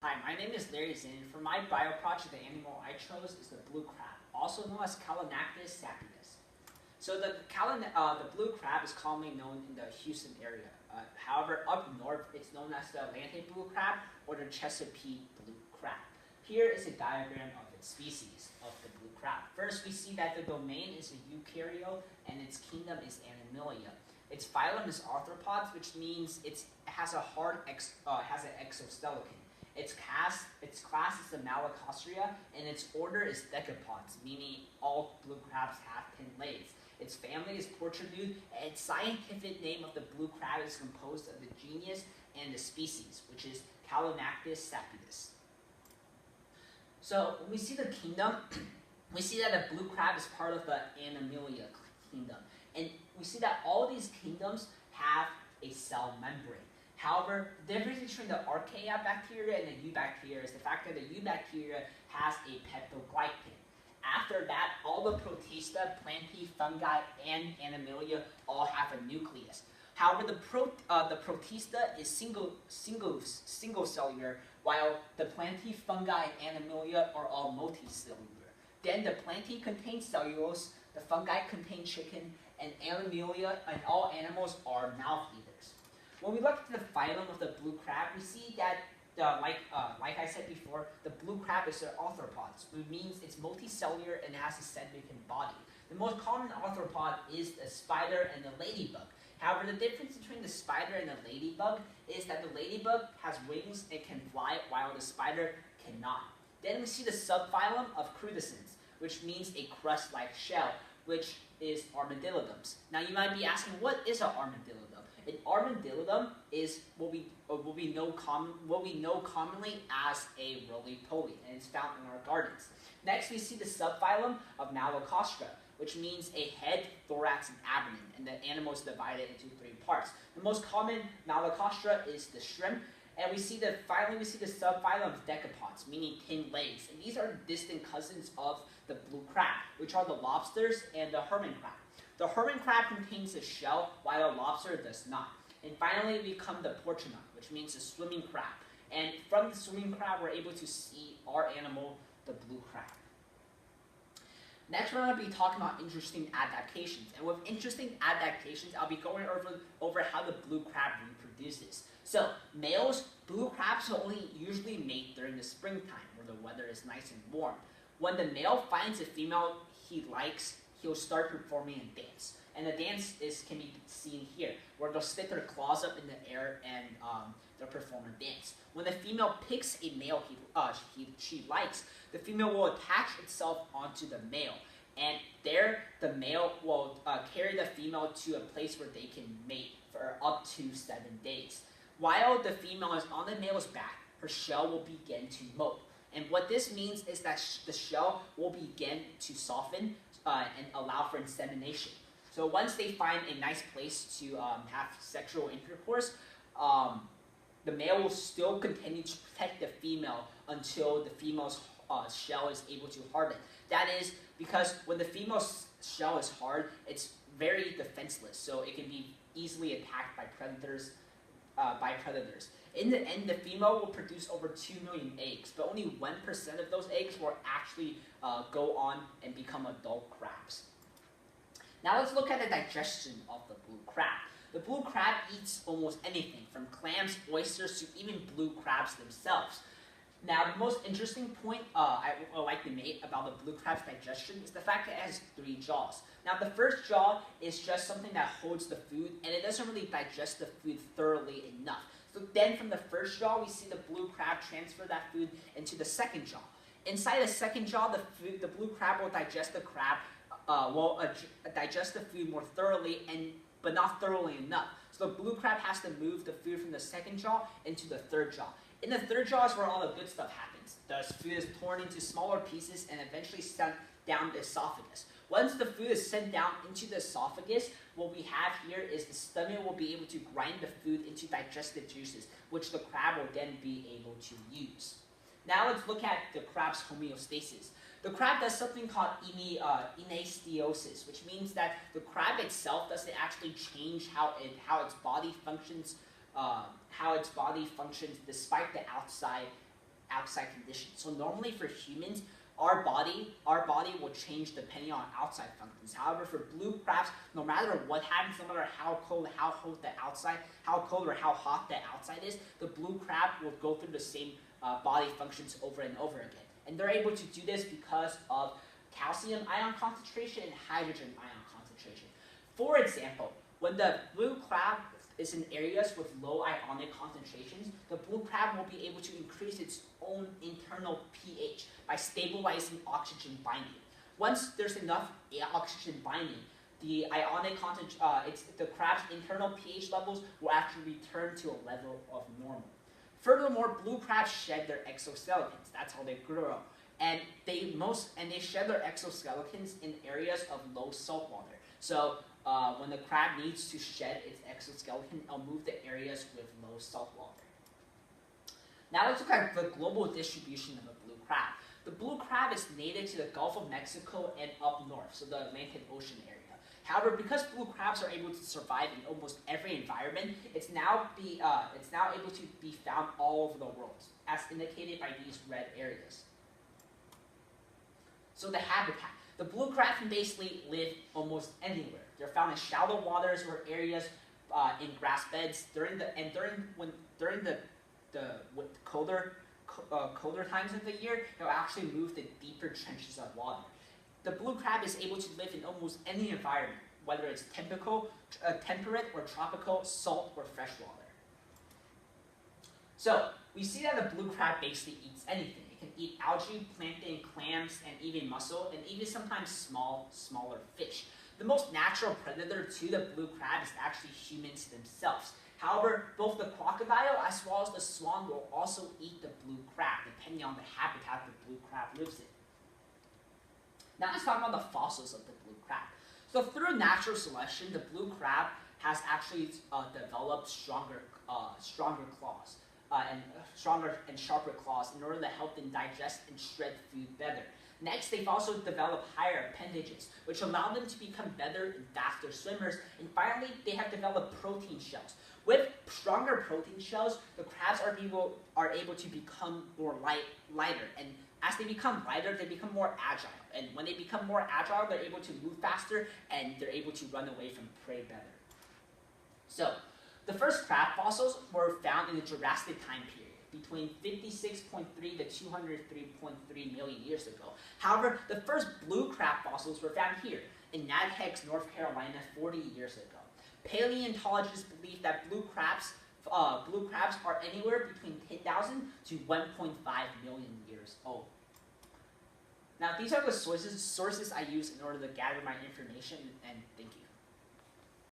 Hi, my name is Larry Zinn, and for my bio project, the animal I chose is the blue crab, also known as Callinictis sapidus. So the blue crab is commonly known in the Houston area. However, up north, it's known as the Atlantic blue crab or the Chesapeake blue crab. Here is a diagram of its species of the blue crab. First, we see that the domain is a eukaryote and its kingdom is Animalia. Its phylum is Arthropods, which means it has an exoskeleton. Its class is the Malacostrea, and its order is Decapods, meaning all blue crabs have 10 legs. Its family is Portrude, and its scientific name of the blue crab is composed of the genus and the species, which is Callinictis sapidus. So when we see the kingdom, we see that the blue crab is part of the Animalia kingdom. And we see that all these kingdoms have a cell membrane. However, the difference between the archaea bacteria and the eubacteria is the fact that the eubacteria has a peptoglycan. After that, all the protista, plantae, fungi, and animalia all have a nucleus. However, the protista is single cellular, while the plantae, fungi, and animalia are all multicellular. Then the plantae contain cellulose, the fungi contain chitin, and animalia and all animals are mouth eaters. When we look at the phylum of the blue crab, we see that, like I said before, the blue crab is an arthropod, which means it's multicellular and has a significant body. The most common arthropod is the spider and the ladybug. However, the difference between the spider and the ladybug is that the ladybug has wings and can fly, while the spider cannot. Then we see the subphylum of Crudescens, which means a crust-like shell, which is armadillodons. Now you might be asking, what is an armadillodon? An armadillodon is what we know commonly as a roly-poly, and it's found in our gardens. Next, we see the subphylum of Malacostra, which means a head, thorax, and abdomen, and the animal is divided into 3 parts. The most common Malacostra is the shrimp, and finally we see the subphylum of Decapods, meaning 10 legs, and these are distant cousins of the blue crab, which are the lobsters and the hermit crab. The hermit crab contains a shell, while the lobster does not. And finally, we come to Portunum, which means a swimming crab. And from the swimming crab, we're able to see our animal, the blue crab. Next, we're going to be talking about interesting adaptations. And with interesting adaptations, I'll be going over how the blue crab reproduces. So, males, blue crabs will only usually mate during the springtime, where the weather is nice and warm. When the male finds a female he likes, he'll start performing a dance. And the dance can be seen here, where they'll stick their claws up in the air and they'll perform a dance. When the female picks a male she likes, the female will attach itself onto the male. And there, the male will carry the female to a place where they can mate for up to 7 days. While the female is on the male's back, her shell will begin to molt. And what this means is that the shell will begin to soften and allow for insemination. So once they find a nice place to have sexual intercourse, the male will still continue to protect the female until the female's shell is able to harden. That is because when the female's shell is hard, it's very defenseless, so it can be easily attacked by predators. In the end, the female will produce over 2 million eggs, but only 1% of those eggs will actually go on and become adult crabs. Now let's look at the digestion of the blue crab. The blue crab eats almost anything, from clams, oysters, to even blue crabs themselves. Now, the most interesting point I would like to make about the blue crab's digestion is the fact that it has 3 jaws. Now, the first jaw is just something that holds the food, and it doesn't really digest the food thoroughly enough. So then from the first jaw, we see the blue crab transfer that food into the second jaw. Inside the second jaw, the blue crab will digest the food more thoroughly, but not thoroughly enough. So the blue crab has to move the food from the second jaw into the third jaw. In the third jaw is where all the good stuff happens. The food is torn into smaller pieces and eventually sent down the esophagus. Once the food is sent down into the esophagus, what we have here is the stomach will be able to grind the food into digestive juices, which the crab will then be able to use. Now let's look at the crab's homeostasis. The crab does something called enastiosis, which means that the crab itself doesn't actually change how its body functions despite the outside outside conditions. So normally for humans, our body will change depending on outside functions. However, for blue crabs, no matter what happens, no matter how cold or how hot the outside is, the blue crab will go through the same body functions over and over again. And they're able to do this because of calcium ion concentration and hydrogen ion concentration. For example, when the blue crab is in areas with low ionic concentrations, the blue crab will be able to increase its own internal pH by stabilizing oxygen binding. Once there's enough oxygen binding, the crab's internal pH levels will actually return to a level of normal. Furthermore, blue crabs shed their exoskeletons. That's how they grow. And they shed their exoskeletons in areas of low salt water. So when the crab needs to shed its exoskeleton, it'll move to areas with low salt water. Now let's look at the global distribution of the blue crab. The blue crab is native to the Gulf of Mexico and up north, so the Atlantic Ocean area. However, because blue crabs are able to survive in almost every environment, it's now able to be found all over the world, as indicated by these red areas. So the habitat. The blue crab can basically live almost anywhere. They're found in shallow waters or areas in grass beds. During the colder times of the year, they'll actually move to deeper trenches of water. The blue crab is able to live in almost any environment, whether it's temperate or tropical, salt or freshwater. So we see that the blue crab basically eats anything. It can eat algae, plankton, clams, and even mussel, and even sometimes smaller fish. The most natural predator to the blue crab is actually humans themselves. However, both the crocodile as well as the swan will also eat the blue crab, depending on the habitat the blue crab lives in. Now let's talk about the fossils of the blue crab. So through natural selection, the blue crab has actually developed stronger claws. Stronger and sharper claws in order to help them digest and shred food better. Next, they've also developed higher appendages, which allow them to become better and faster swimmers. And finally, they have developed protein shells. With stronger protein shells, the crabs are able to become more lighter. And as they become lighter, they become more agile. And when they become more agile, they're able to move faster and they're able to run away from prey better. So, the first crab fossils were found in the Jurassic time period, between 56.3 to 203.3 million years ago. However, the first blue crab fossils were found here, in Natchez, North Carolina, 40 years ago. Paleontologists believe that blue crabs are anywhere between 10,000 to 1.5 million years old. Now, these are the sources I use in order to gather my information, and thank you.